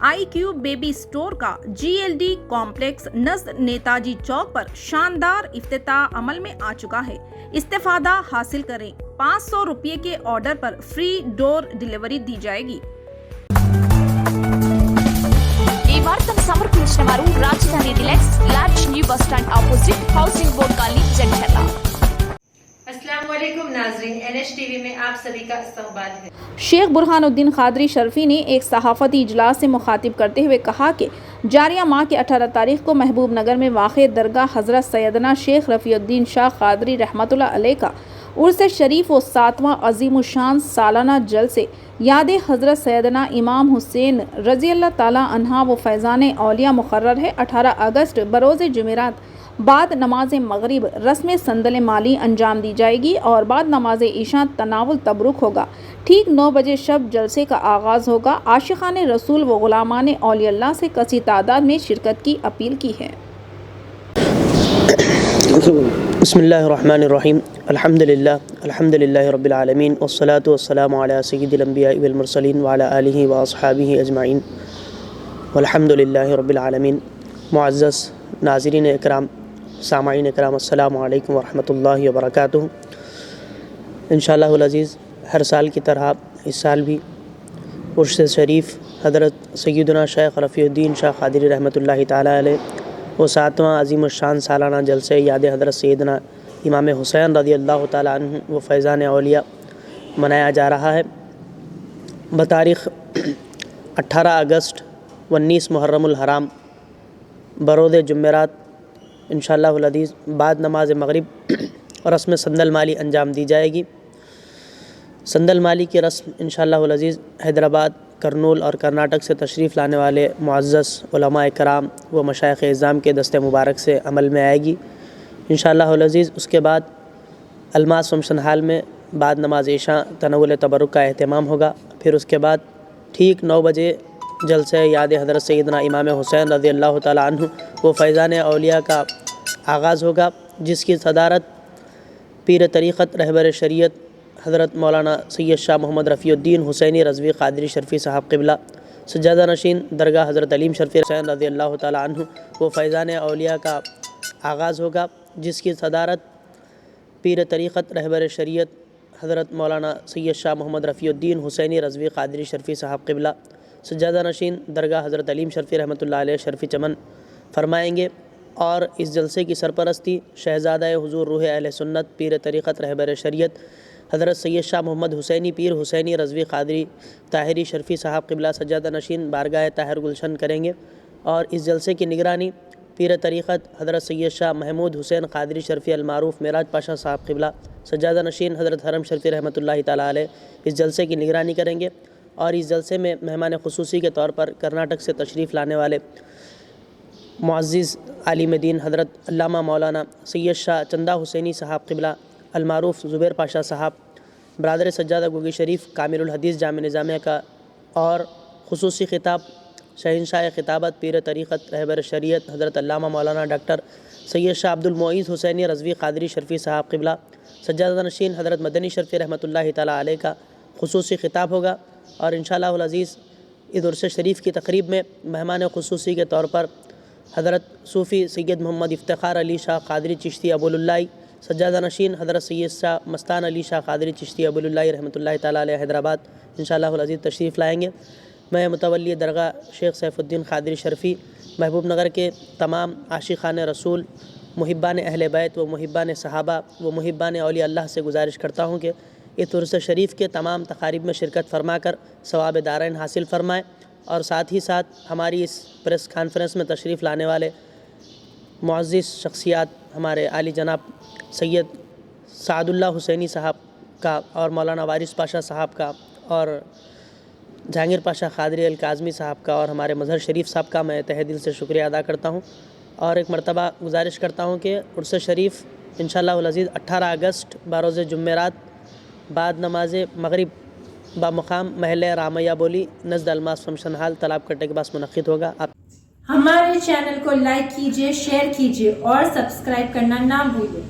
IQ baby store का GLD complex नज़द Netaji चौक पर शानदार इफ्तिताह अमल में आ चुका है। इस्तेफादा हासिल करें। 500 रुपये के ऑर्डर पर फ्री डोर डिलीवरी दी जाएगी। ఈ వార్తను సమర్పించిన వారు రాజధాని deluxe large new bus stand opposite housing board colony Jadcherla. अस्सलाम वालेकुम नाज़रीन, NHTV में आप सभी का इस्तकबाल है। शेख बुरहानुद्दीन क़ादरी शर्फी ने एक सहाफ़ती इजलास से मुखातिब करते हुए कहा कि जारिया माह की 18 तारीख को महबूब नगर में वाक़ दरगाह हज़रत सैयदना शेख रफ़ीउद्दीन शाह क़ादरी रहमतुल्लाह अलैह का उर्स शरीफ व 7वां अज़ीमुश्शान सालाना जलसे याद हज़रत सैयदना इमाम हुसैन रज़ी अल्लाह ताला अन्हा व फैज़ान औलिया मुक़र्रर है। 18 अगस्त बरोज़ जुमेरात बाद नमाज मगरिब रस्म संदल माली अंजाम दी जाएगी और बाद नमाज ईशा तनावुल तबरुक होगा। ठीक 9 बजे शब जलसे का आगाज़ होगा। आशिक़ान रसूल व ग़ुलामान औलिया से कसी तादाद में शिरकत की अपील की है। बिस्मिल्लाहिर्रहमानिर्रहीम अल्हम्दुलिल्लाहि रब्बिल आलमीन वस्सलातु वस्सलामु अला सय्यिदिल अंबिया'i वल मुरसलीन व अला आलिहि व अस्हाबिहि अजमाइन वल्हम्दुलिल्लाहि रब्बिल आलमीन। मुअज़्ज़ज़ नाज़रीन इकराम, सामाईन इकराम, अस्सलामु अलैकुम व रहमतुल्लाहि व बरकातुहू। इंशाअल्लाहुल अज़ीज़ हर साल की तरह इस साल भी उर्स शरीफ हज़रत सय्यदना शेख रफ़ीउद्दीन शाह क़ादरी रहमतुल्लाहि ताला अलैह वो 7वां अज़ीमुश्शान सालाना जलसे याद हज़रत सैयदना इमाम हुसैन रज़ी अल्लाह ताला अन्हु व फैज़ान औलिया मनाया जा रहा है। बतारीख़ 18 अगस्त 19 मुहर्रमुल हराम बरोज़ जुमेरात इंशाअल्लाहुल अज़ीज़ बाद नमाज मगरिब रस्म संदल माली अंजाम दी जाएगी। संदल माली की रस्म इंशाअल्लाहुल अज़ीज़ हैदराबाद, करनूल और कर्नाटक से तशरीफ़ लाने वाले मुअज़्ज़ज़ उलमा कराम व मशाइख़ इज़्ज़ाम के दस्ते मुबारक से अमल में आएगी इंशाअल्लाहुल अज़ीज़। उसके बाद अलमास फंक्शन हाल में बाद नमाज ईशा तनावुल तबरुक का अहतमाम होगा। फिर उसके बाद ठीक 9 बजे जलसे याद हज़रत सैयदना इमाम हुसैन रज़ी अल्लाह ताला अन्हु व फैज़ान औलिया का आगाज़ होगा, जिसकी सदारत पीर तरीक़त रहबर शरीयत हज़रत मौलाना सैयद शाह मोहम्मद रफ़ीउद्दीन हुसैनी रज़वी क़ादरी शर्फ़ी साहब क़िबला सज्जादा नशीन दरगाह हज़रत अलीम शर्फ़ी हुसैन रज़ी अल्लाह ताला अन्हु व फैज़ान औलिया का आगाज़ होगा, जिसकी सदारत पीर तरीक़त रहबर शरीयत हज़रत मौलाना सैयद शाह मोहम्मद रफ़ीउद्दीन हुसैनी रज़वी क़ादरी शर्फ़ी साहब क़िबला सज्जादा नशीन दरगाह हज़रत अलीम शर्फ़ी रहमतुल्लाह अलैह शर्फ़ी चमन फरमाएँगे। और इस जलसे की सरपरस्ती शहज़ादा हुज़ूर रूह अहले सुन्नत पीर तरीक़त रहबर शरीयत हज़रत सैयद शाह मोहम्मद हुसैनी पीर हुसैनी रज़वी क़ादरी ताहिरी शर्फ़ी साहब क़िबला सज्जादा नशीन बारगाह ताहिर गुलशन करेंगे। और इस जलसे की निगरानी पीर तरीक़त हज़रत सैयद शाह महमूद हुसैन क़ादरी शर्फ़ी अलमारूफ़ मेराज पाशा साहब क़िबला सज्जादा नशीन हज़रत हरम शर्फ़ी रहमतुल्लाहि ताला अलैह इस जलसे की निगरानी करेंगे। और इस जलसे में मेहमान ख़ुसूसी के तौर पर कर्नाटक से तशरीफ़ लाने वाले मुअज़्ज़िज़ आलिम दीन हज़रत अल्लामा मौलाना सैयद शाह चंदा हुसैनी साहब क़िबला अलमारूफ़ ज़ुबैर पाशा साहब बरादर सज्जादा गोगी शरीफ कामिलुल हदीस जामे निज़ामिया का और ख़ुसूसी ख़िताब शहंशाह ख़िताबत पीर तरीक़त रहबर शरीयत हज़रत अल्लामा मौलाना डॉक्टर सैयद शाह अब्दुल मोईज़ हुसैनी रज़वी क़ादरी शर्फ़ी साहब क़िबला सज्जादा नशीन हज़रत मदनी शर्फ़ी रहमतुल्लाहि ताला अलैह का ख़ुसूसी ख़िताब होगा। और इंशाअल्लाहुल अज़ीज़ इस उर्स शरीफ की तक़रीब में मेहमान ख़ुसूसी के तौर पर हज़रत सूफ़ी सैयद मोहम्मद इफ्तिख़ार अली शाह क़ादरी चिश्ती अबुलुल्लाह सज्जादा नशीन हज़रत सैयद शाह मस्तान अली शाह क़ादरी चिश्ती अबुलुल्लाह रहमतुल्लाहि ताला अलैह हैदराबाद इंशाअल्लाहुल अज़ीज़ तशरीफ़ लाएँगे। मैं मुतवल्ली दरगाह शेख सैफ़ुद्दीन क़ादरी शर्फ़ी महबूब नगर के तमाम आशिक़ान रसूल मुहिब्बान अहले बैत व मुहिब्बान सहाबा व मुहिब्बान औलिया अल्लाह से गुजारिश करता हूँ कि इस उर्स शरीफ के तमाम तक़ारीब में शिरकत फरमा कर सवाब दारैन हासिल फ़रमाएँ। और साथ ही साथ हमारी इस प्रेस कॉन्फ्रेंस में तशरीफ़ लाने वाले मुअज़्ज़िज़ शख्सियात हमारे आली जनाब सैयद सादुल्लाह हुसैनी साहब का और मौलाना वारिस पाशा साहब का और जहांगीर पाशा क़ादरी अल काज़मी साहब का और हमारे मज़हर शरीफ साहब का मैं तहे दिल से शुक्रिया अदा करता हूँ। और एक मरतबा गुजारिश करता हूँ कि उर्स शरीफ इंशाअल्लाहुल अज़ीज़ 18 अगस्त बरोज़ जुमेरात बाद नमाज मगरिब बामुकाम महल रामैया बोली नज़द अलमास फंक्शन हाल तालाब कट्टे के पास मुनक़्क़िद होगा। आप हमारे चैनल को लाइक कीजिए, शेयर कीजिए और सब्सक्राइब करना ना भूलिए।